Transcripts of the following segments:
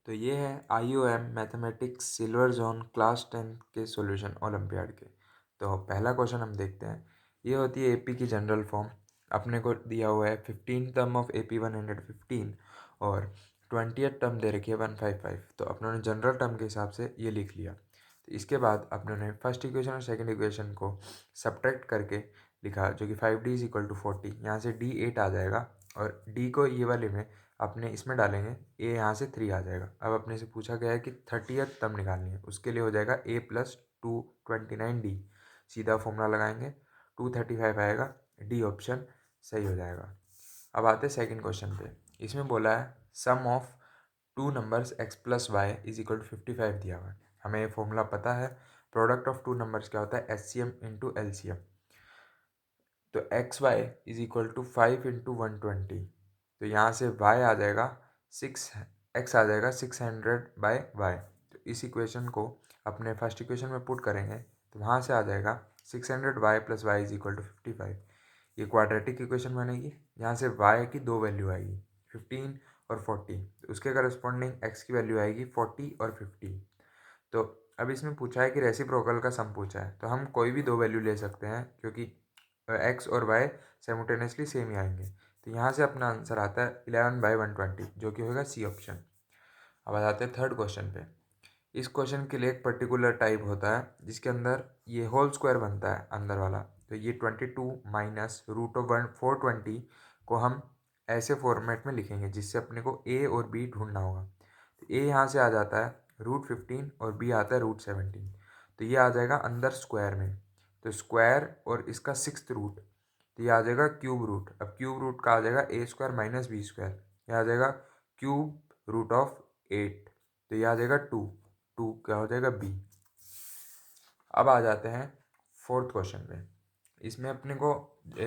तो ये है IOM mathematics silver zone class 10 के सॉल्यूशन ओलंपियाड के। तो पहला क्वेश्चन हम देखते हैं। ये होती है AP की जनरल फॉर्म। अपने को दिया हुआ है 15 टर्म ऑफ AP 115 और 20th टर्म दे रखी है 155। तो अपनों ने जनरल टर्म के हिसाब से ये लिख लिया। तो इसके बाद अपनों ने फर्स्ट इक्वेशन और सेकंड इक्वेशन को सब्ट्रैक्ट करके लिखा, जो कि 5D इज इक्वल टू 40। यहाँ से D 8 आ जाएगा और D को ये वाले में अपने इसमें डालेंगे, A यहाँ से 3 आ जाएगा। अब अपने से पूछा गया है कि 30th टर्म निकालनी है, उसके लिए हो जाएगा A प्लस 229D। सीधा फॉर्मूला लगाएंगे, 235 आएगा, D ऑप्शन सही हो जाएगा। अब आते हैं सेकंड क्वेश्चन पे। इसमें बोला है sum of two numbers x plus y is equal to 55 दिया हुआ है। हमें ये फॉर्मूला पता है, प्रोडक्ट ऑफ टू नंबर्स क्या होता है, SCM इंटू LCM। तो x y is equal to 5 into 120। तो यहाँ से y आ जाएगा 6, x आ जाएगा 600/y। तो इस इक्वेशन को अपने फर्स्ट इक्वेशन में पुट करेंगे तो वहाँ से आ जाएगा 600y plus y is equal to 55। ये क्वाड्रेटिक इक्वेशन बनेगी। यहाँ से y की दो वैल्यू आएगी, 15 और 40। तो उसके करस्पॉन्डिंग x की वैल्यू आएगी 40 और 50। तो अब इसमें पूछा है कि रेसिप्रोकल का सम पूछा है, तो हम कोई भी दो वैल्यू ले सकते हैं क्योंकि x और y साइमल्टेनियसली सेम ही आएंगे। तो यहाँ से अपना आंसर आता है 11/120, जो कि होगा C ऑप्शन। अब आ जाते हैं थर्ड क्वेश्चन पे। इस क्वेश्चन के लिए एक पर्टिकुलर टाइप होता है जिसके अंदर ये होल स्क्वायर बनता है अंदर वाला। तो ये 22 माइनस रूट ऑफ 420 को हम ऐसे फॉर्मेट में लिखेंगे जिससे अपने को A और B ढूंढना होगा। तो A यहाँ से आ जाता है √15 और B आता है √17। तो ये आ जाएगा अंदर स्क्वायर में। तो स्क्वायर और इसका सिक्स्थ रूट, तो ये आ जाएगा क्यूब रूट। अब क्यूब रूट का आ जाएगा A² माइनस B²। ये आ जाएगा क्यूब रूट ऑफ 8। तो ये आ जाएगा 2 क्या हो जाएगा B। अब आ जाते हैं फोर्थ क्वेश्चन पे। इसमें अपने को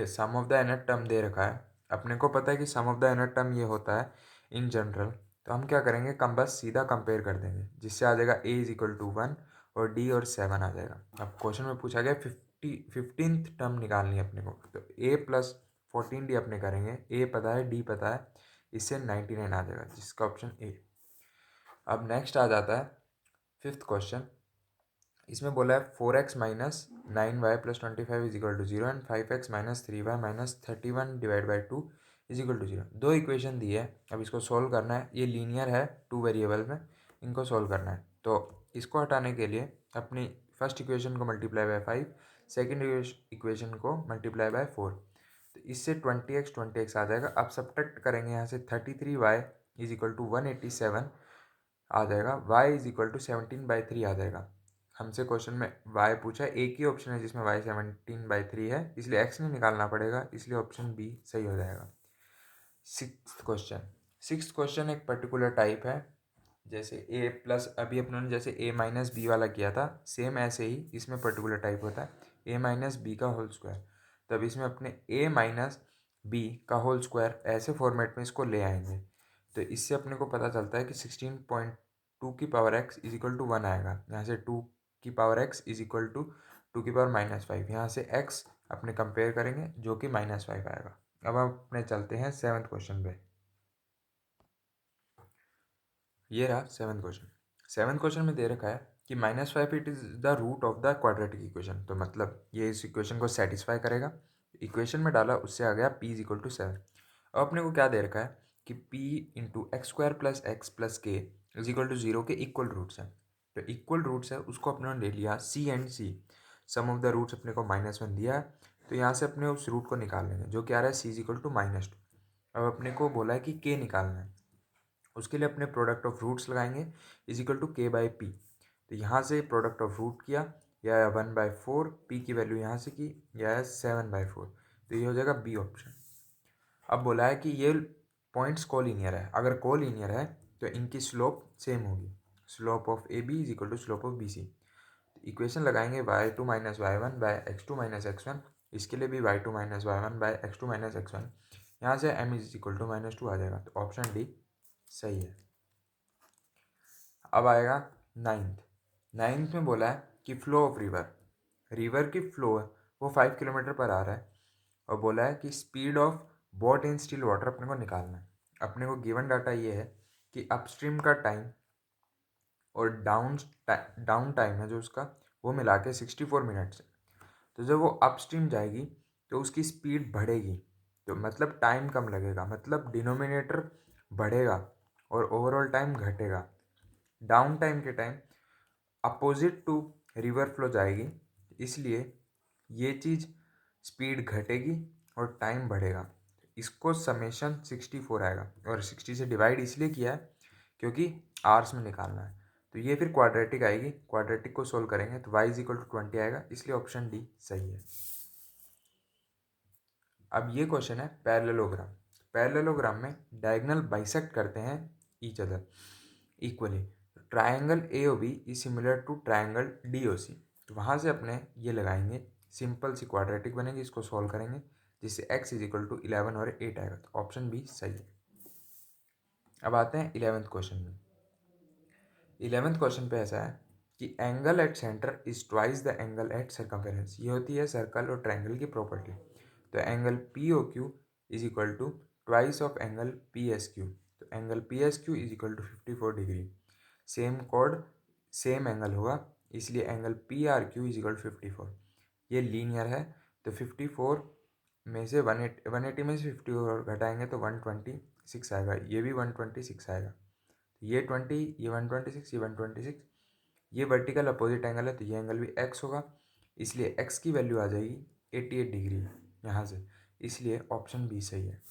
सम ऑफ द nth टर्म दे रखा है। अपने को पता है कि सम ऑफ द nth टर्म ये होता है इन जनरल। तो हम क्या करेंगे, कम बस सीधा कंपेयर कर देंगे, जिससे आ जाएगा A इज इक्वल टू 1 और D और 7 आ जाएगा। अब क्वेश्चन में पूछा गया 15th टर्म निकालनी है अपने को। तो A प्लस 14D अपने करेंगे, A पता है, D पता है, इससे 99 आ जाएगा, जिसका ऑप्शन A। अब नेक्स्ट आ जाता है फिफ्थ क्वेश्चन। इसमें बोला है 4x minus 9y plus 25 is equal to 0 and 5x minus 3y minus 31 divide by 2 is equal to 0। दो इक्वेशन दी है, अब इसको सोल्व करना है। ये लीनियर है, टू वेरिएबल में, इनको सोल्व करना है। तो इसको हटाने के लिए अपनी फर्स्ट इक्वेशन को मल्टीप्लाई बाय 5, सेकेंड इक्वेशन को मल्टीप्लाई बाय 4। तो इससे 20x आ जाएगा। अब सब्ट्रैक्ट करेंगे यहाँ से 33y इज इक्वल टू 187 आ जाएगा, y इज इक्वल टू 17/3 आ जाएगा। हमसे क्वेश्चन में y पूछा है, एक ही ऑप्शन है जिसमें y 17/3 है, इसलिए x नहीं निकालना पड़ेगा, इसलिए ऑप्शन B सही हो जाएगा। सिक्स्थ क्वेश्चन एक पर्टिकुलर टाइप है, जैसे A प्लस, अभी अपनों ने जैसे A माइनस बी वाला किया था, सेम ऐसे ही इसमें पर्टिकुलर टाइप होता है A माइनस बी का होल स्क्वायर। तब इसमें अपने A माइनस बी का होल स्क्वायर ऐसे फॉर्मेट में इसको ले आएंगे। तो इससे अपने को पता चलता है कि 16.2 की power x is equal to 1 आएगा। यहाँ से 2 की power x is equal to 2 की पावर -5। यहाँ से x अपने कंपेयर करेंगे, जो कि -5 आएगा। अब हम अपने चलते हैं सेवन्थ क्वेश्चन पे। ये रहा सेवन्थ क्वेश्चन। सेवन्थ क्वेश्चन में दे रखा है कि -5 it is the root of the quadratic equation. तो मतलब ये इस इक्वेशन को सेटिस्फाई करेगा। इक्वेशन में डाला, उससे आ गया p इज इक्वल टू 7। अब अपने को क्या दे रखा है कि p into x² plus x plus k is equal to 0 के इक्वल रूट्स हैं। तो इक्वल रूट्स है, उसको अपने ले लिया c and c। Sum of the roots अपने को -1 दिया है, तो यहाँ से अपने उस रूट को निकाल लेंगे, जो कि आ रहा है c इज इक्वल टू -2। अब अपने को बोला है कि k निकालना है, उसके लिए अपने प्रोडक्ट ऑफ रूट्स लगाएंगे इज इक्वल टू k/p। तो यहाँ से प्रोडक्ट ऑफ रूट किया, या 1/4, p की वैल्यू यहाँ से की, या 7/4। तो ये हो जाएगा B ऑप्शन। अब बोला है कि ये पॉइंट्स कोलिनियर है। अगर कोलिनियर है तो इनकी स्लोप सेम होगी। Slope of AB is equal to slope of BC। Equation लगाएंगे y2 minus y1 bye x2 minus x1। इसके लिए भी y2 minus y1 bye x2 minus x1। यहाँ से m इज इक्वल टू -2 आ जाएगा। तो ऑप्शन डी सही है। अब आएगा नाइन्थ में बोला है कि फ्लो ऑफ रिवर की फ्लो है वो 5 किलोमीटर पर आ रहा है, और बोला है कि speed of boat in still water अपने को निकालना है। अपने को गिवन डाटा ये है कि अपस्ट्रीम का टाइम और डाउन टाइम है जो उसका वो मिला के 64 मिनट्स है। तो जब वो अपस्ट्रीम जाएगी तो उसकी स्पीड बढ़ेगी, तो मतलब टाइम कम लगेगा, मतलब डिनोमिनेटर बढ़ेगा और ओवरऑल टाइम घटेगा। डाउन टाइम के time opposite to river flow जाएगी, इसलिए ये चीज़ स्पीड घटेगी और टाइम बढ़ेगा। इसको समेशन 64 आएगा और 60 से डिवाइड इसलिए किया है क्योंकि आवर्स में निकालना है। तो ये फिर क्वाड्रेटिक आएगी, क्वाड्रेटिक को सोल्व करेंगे तो y इक्वल टू 20 आएगा, इसलिए ऑप्शन डी सही है। अब ये क्वेश्चन है पैरेललोग्राम। पैरेललोग्राम में डायगोनल बाइसेक्ट करते हैं each other equally. Triangle A O B is similar to triangle D O C. तो वहाँ से अपने ये लगाएंगे, सिंपल सी क्वाड्रेटिक बनेगी, इसको सॉल्व करेंगे जिससे x इज इक्वल टू 11 और 8 आएगा। तो ऑप्शन बी सही है। अब आते हैं 11th क्वेश्चन में। 11th क्वेश्चन पे ऐसा है कि angle at centre is twice the angle at circumference. ये होती है सर्कल और ट्रायंगल की प्रॉपर्टी। तो angle P O Q is equal to twice of angle P S Q. तो angle P S Q is equal to 54 degree. Same कोड same angle होगा, इसलिए angle P R Q is equal to 54। ये linear है, तो 54 में से 180 में से 54 घटाएंगे तो 126 आएगा। ये भी 126 आएगा। ये 20, ये 126, ये 126। ये वर्टिकल अपोजिट एंगल है, तो ये एंगल भी x होगा, इसलिए x की वैल्यू आ जाएगी 88 डिग्री यहाँ से, इसलिए ऑप्शन बी सही है।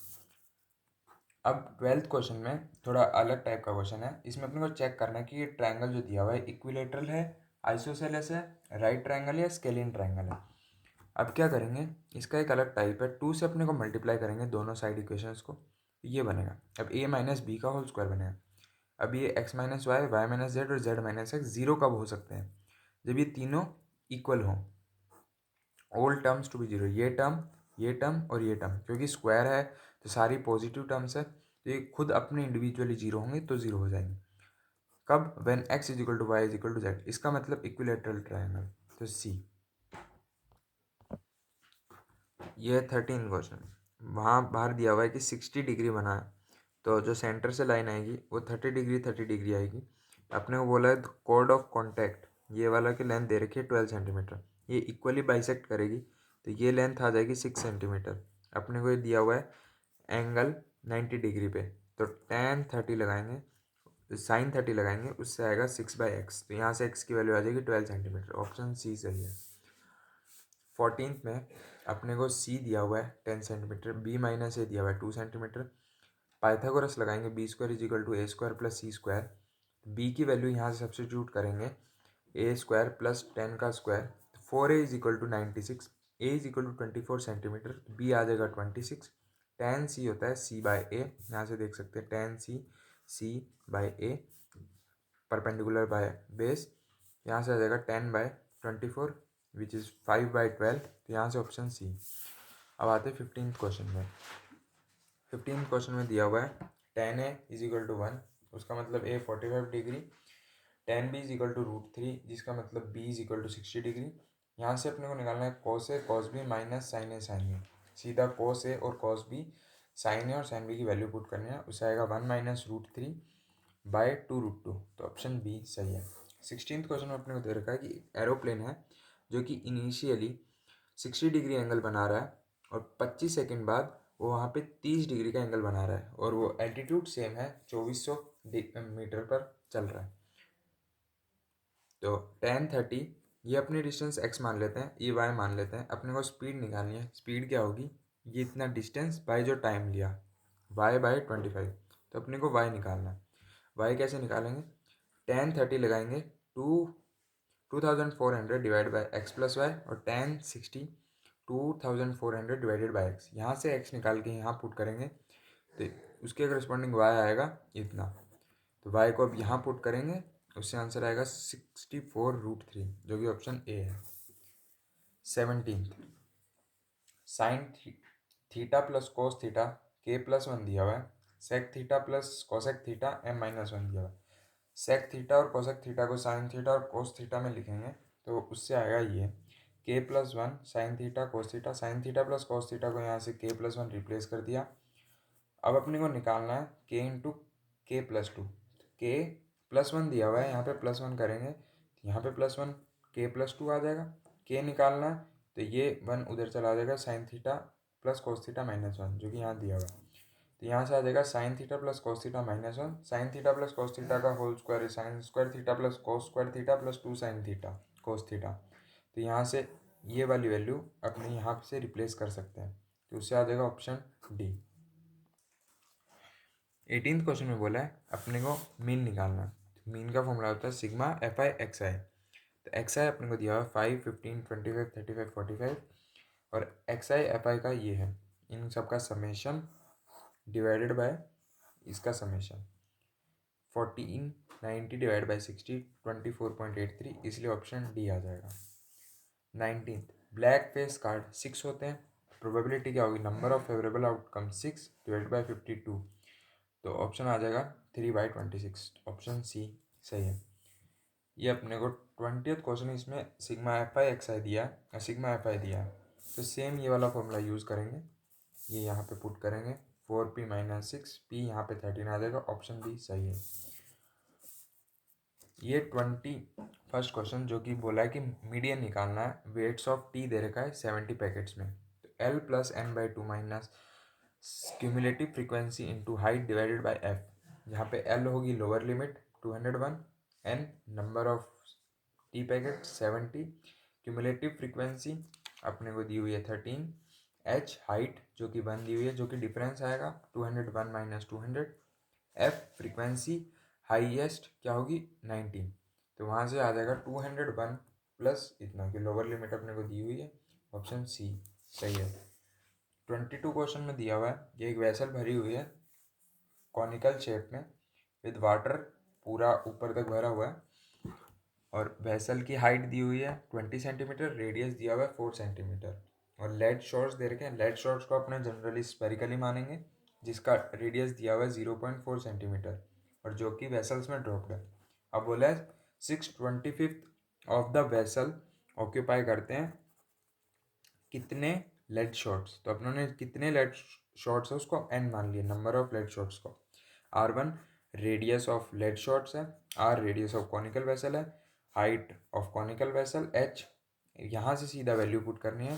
अब 12th क्वेश्चन में थोड़ा अलग टाइप का क्वेश्चन है। इसमें अपने को चेक करना है कि ये ट्रायंगल जो दिया हुआ है इक्विलेटरल है, आइसोसेलेस है, राइट ट्रायंगल है, स्केलियन ट्रायंगल है। अब क्या करेंगे, इसका एक अलग टाइप है, 2 से अपने को मल्टीप्लाई करेंगे दोनों साइड इक्वेशंस को, ये बनेगा। अब a माइनस बी का होल स्क्वायर बनेगा। अब ये x minus y, y minus z और z माइनस एक्स जीरो कब हो सकते हैं, जब ये तीनों इक्वल हों, all terms to be zero. ये टर्म और ये टर्म, क्योंकि स्क्वायर है तो सारी पॉजिटिव टर्म्स है, तो ये खुद अपने इंडिविजुअली जीरो होंगे तो जीरो हो जाएंगे। कब, when x is equal to y is equal to z. इसका मतलब इक्विलेटरल ट्रायंगल, तो सी। ये 13 क्वेश्चन, वहाँ बाहर दिया हुआ है कि 60 डिग्री बना है, तो जो सेंटर से लाइन आएगी वो 30 डिग्री आएगी। अपने को बोला है कोड ऑफ कॉन्टैक्ट, ये वाला की लेंथ दे रखी है 12 सेंटीमीटर, ये इक्वली बाइसेक्ट करेगी, तो ये लेंथ आ जाएगी 6 सेंटीमीटर। अपने को ये दिया हुआ है एंगल 90 डिग्री पे, तो tan 30 लगाएंगे, sin 30 लगाएंगे, उससे आएगा 6/x। तो यहाँ से x की वैल्यू आ जाएगी 12 सेंटीमीटर। ऑप्शन सी सही है। 14th में अपने को c दिया हुआ है 10 सेंटीमीटर, b माइनस ए दिया हुआ है 2 सेंटीमीटर। पाइथागोरस लगाएंगे, B square is equal to A square plus C square. B की वैल्यू यहाँ से सब्स्टिट्यूट करेंगे, ए स्क्वायर प्लस 10 का square, 4a is equal to 96, A is equal to 24 centimetre, B आ जाएगा 26। tan c होता है c बाय ए, यहाँ से देख सकते हैं tan c by a perpendicular by base, यहाँ से आ जाएगा 10/24 विच इज़ 5/12। तो यहाँ से ऑप्शन सी। अब आते हैं 15th क्वेश्चन में। 15th क्वेश्चन में दिया हुआ है tan a is equal to 1, उसका मतलब a 45 degree, tan b is equal to √3, जिसका मतलब b is equal to 60 degree. यहाँ से अपने को निकालना है cos a cos b minus sin a sin b। सीधा cos a और cos b, sin a और sin b की वैल्यू पुट करनी है, उससे आएगा 1 माइनस √3/2√2। तो ऑप्शन बी सही है। 16th क्वेश्चन में अपने को दे रखा है कि एरोप्लेन है जो कि इनिशियली 60 डिग्री एंगल बना रहा है और 25 सेकेंड बाद वो वहाँ पे 30 डिग्री का एंगल बना रहा है, और वो एल्टीट्यूड सेम है, 2400 मीटर पर चल रहा है। तो tan 30, ये अपनी डिस्टेंस x मान लेते हैं, ये y मान लेते हैं। अपने को स्पीड निकालनी है, स्पीड क्या होगी, ये इतना डिस्टेंस बाय जो टाइम लिया, y/25। तो अपने को y निकालना है। y कैसे निकालेंगे, tan 30 लगाएंगे 2400 divide by x plus y, और tan 60 2400 डिवाइडेड बाई एक्स। यहाँ से x निकाल के यहाँ पुट करेंगे तो उसके करस्पॉन्डिंग y आएगा इतना, तो y को अब यहाँ पुट करेंगे, उससे आंसर आएगा 64√3, जो कि ऑप्शन ए है। 17th, sine theta plus cos theta k+1 दिया हुआ है, sec theta plus cosec theta m-1 दिया हुआ है। सेक थीटा और कोसेक थीटा को साइन थीटा और कोस थीटा में लिखेंगे, तो उससे आएगा ये k+1 sign theta cos theta. Sign theta plus cos theta को यहाँ से k+1 रिप्लेस कर दिया। अब अपने को निकालना है k इंटू k+2, k +1 दिया हुआ है, यहाँ पे +1 करेंगे, यहाँ पे +1 k+2 आ जाएगा। k निकालना है तो ये 1 उधर चला जाएगा, sine theta plus cos theta -1 जो कि यहाँ दिया हुआ है। तो यहाँ से आ जाएगा sine theta plus cos theta -1, sine theta plus cos theta का whole square sine square theta plus cos square theta plus 2 sine theta cos theta. तो यहाँ से ये वाली वैल्यू अपने यहाँ से रिप्लेस कर सकते हैं, तो उससे आ जाएगा ऑप्शन डी। 18th क्वेश्चन में बोला है अपने को मीन निकालना। मीन का फॉर्मूला होता है सिग्मा FI XI। तो XI अपने को दिया हुआ 5, 15, 25, 35, 45 और XI FI का ये है, इन सब का समेशन डिवाइडेड बाय इसका समेशन 14, 90 डिवाइड बाई 60, 24.83, इसलिए ऑप्शन डी आ जाएगा। 19th ब्लैक फेस कार्ड 6 होते हैं, प्रोबेबिलिटी क्या होगी, number of favourable outcome 6 divide by 52, तो ऑप्शन आ जाएगा 3/26, ऑप्शन सी सही है। ये अपने को 20th क्वेश्चन, इसमें सिग्मा FI XI दिया है, सिग्मा FI दिया है, तो सेम ये वाला फॉर्मूला यूज़ करेंगे, ये यहाँ पे पुट करेंगे 4p - 6p, यहाँ पे 13 आ जाएगा, ऑप्शन बी सही है। ये 21st क्वेश्चन जो कि बोला है कि मीडियन निकालना है, वेट्स ऑफ टी दे रखा है 70 पैकेट्स में, तो L + n/2 minus cumulative frequency into height divided by f, यहाँ पे L होगी lower limit 201, n number of T packet 70, cumulative frequency अपने को दी हुई है 13, h हाइट जो कि 1 दी हुई है, जो कि डिफरेंस आएगा 201 - 200, f फ्रीक्वेंसी हाईएस्ट क्या होगी 19, तो वहाँ से आ जाएगा 201 प्लस इतना कि लोअर लिमिट अपने को दी हुई है, ऑप्शन सी सही है। 22 क्वेश्चन में दिया हुआ है कि एक वेसल भरी हुई है कॉनिकल शेप में विद वाटर, पूरा ऊपर तक भरा हुआ है, और वेसल की हाइट दी हुई है 20 सेंटीमीटर, रेडियस दिया हुआ है 4 सेंटीमीटर, और लेड शॉर्ट्स दे रखे हैं। लेड शॉर्ट्स को अपने जनरली स्पेरिकली मानेंगे, जिसका रेडियस दिया हुआ है 0.4 सेंटीमीटर, और जो कि वेसल्स में ड्रॉप्ड है। अब बोला है 6/25 ऑफ द वेसल ऑक्यूपाई करते हैं कितने लेड शॉर्ट्स, तो अपनों ने कितने लेड शॉर्ट्स है उसको n मान लिया, नंबर ऑफ लेड शॉर्ट्स को। R1 radius of lead shots है, R radius of conical vessel है, height of conical vessel h, यहाँ से सीधा वैल्यू पुट करनी है,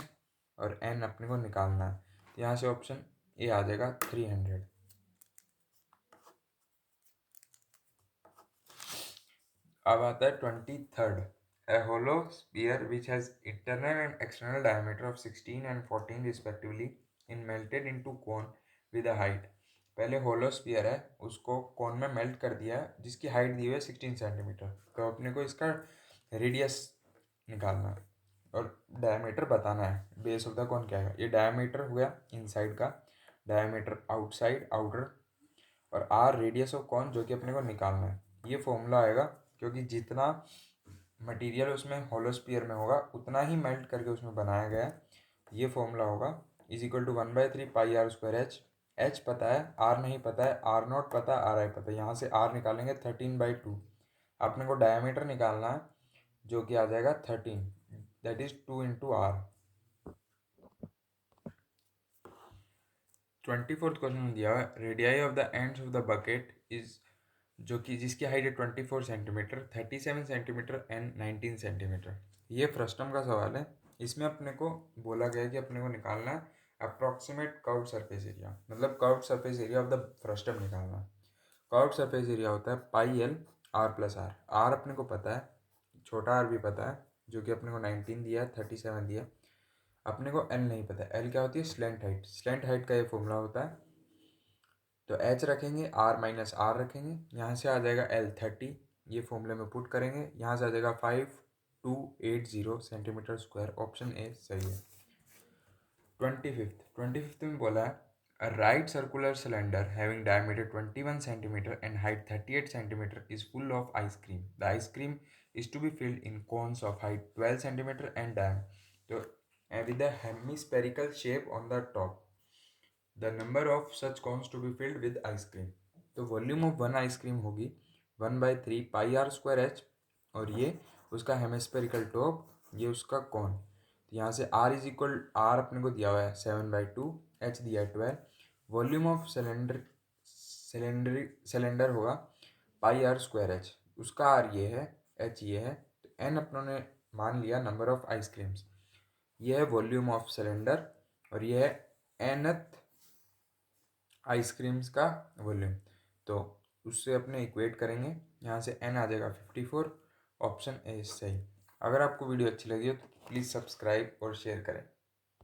और n अपने को निकालना है, तो यहाँ से ऑप्शन ए आ जाएगा 300। अब आता है 23rd, a hollow sphere which has internal and external diameter of 16 and 14 respectively in melted into cone with a height। पहले होलो स्फीयर है, उसको कोन में मेल्ट कर दिया है, जिसकी हाइट दी हुई है 16 सेंटीमीटर, तो अपने को इसका रेडियस निकालना है और डायमीटर बताना है, बेस ऑफ द कोन क्या है। ये डायमीटर हो गया इनसाइड का, डायमीटर आउटसाइड आउटर, और आर रेडियस ऑफ कॉन जो कि अपने को निकालना है। ये फॉर्मूला आएगा क्योंकि जितना मटेरियल उसमें होलोस्फीयर में होगा उतना ही मेल्ट करके उसमें बनाया गया है। ये फॉर्मूला होगा = 1/3 πr², h पता है, r नहीं पता है, r0 पता है, ri पता है, यहाँ से r निकालेंगे 13/2, अपने को डायमीटर निकालना है जो कि आ जाएगा 13, that is 2 × r। 24th question में दिया है radii of the ends of the bucket is, जो कि जिसकी हाइट है 24 सेंटीमीटर, 37 सेंटीमीटर एंड 19 सेंटीमीटर। ये फ्रस्टम का सवाल है, इसमें अपने को बोला गया है कि अपने को निकालना है अप्रॉक्सीमेट कर्व्ड सरफेस एरिया, मतलब curved surface area of the frustum निकालना है। कर्व्ड सरफेस एरिया होता है πL r+r, r अपने को पता है, छोटा r भी पता है, जो कि अपने को 19 दिया है, 37 दिया है, अपने को L नहीं पता। L क्या होती है, स्लेंट हाइट, स्लेंट हाइट का ये फॉर्मूला होता है, तो h रखेंगे, r - r रखेंगे, यहाँ से आ जाएगा L 30, ये फॉर्मूले में पुट करेंगे, यहाँ से आ जाएगा 5280 सेंटीमीटर स्क्वायर, ऑप्शन ए सही है। 25th में बोला है a right circular cylinder having diameter 21 centimeter and height 38 centimeter is full of ice cream. The ice cream is to be filled in cones of height 12 centimeter and diameter, with a hemispherical shape on the top. The number of such cones to be filled with ice cream. तो volume of one ice cream होगी 1/3 πr²h, और ये उसका hemispherical top, ये उसका कौन। तो यहाँ से r r अपने को दिया हुआ है 7/2, h दिया है 12, वॉल्यूम ऑफ सिलेंडर होगा πr²h, उसका आर ये है, एच ये है, तो एन अपनों ने मान लिया नंबर ऑफ आइसक्रीम्स, ये है वॉल्यूम ऑफ सिलेंडर और ये है एनथ आइसक्रीम्स का वॉल्यूम। तो उससे अपने इक्वेट करेंगे, यहाँ से एन आ जाएगा 54, ऑप्शन ए सही। अगर आपको वीडियो अच्छी लगी हो तो प्लीज़ सब्सक्राइब और शेयर करें।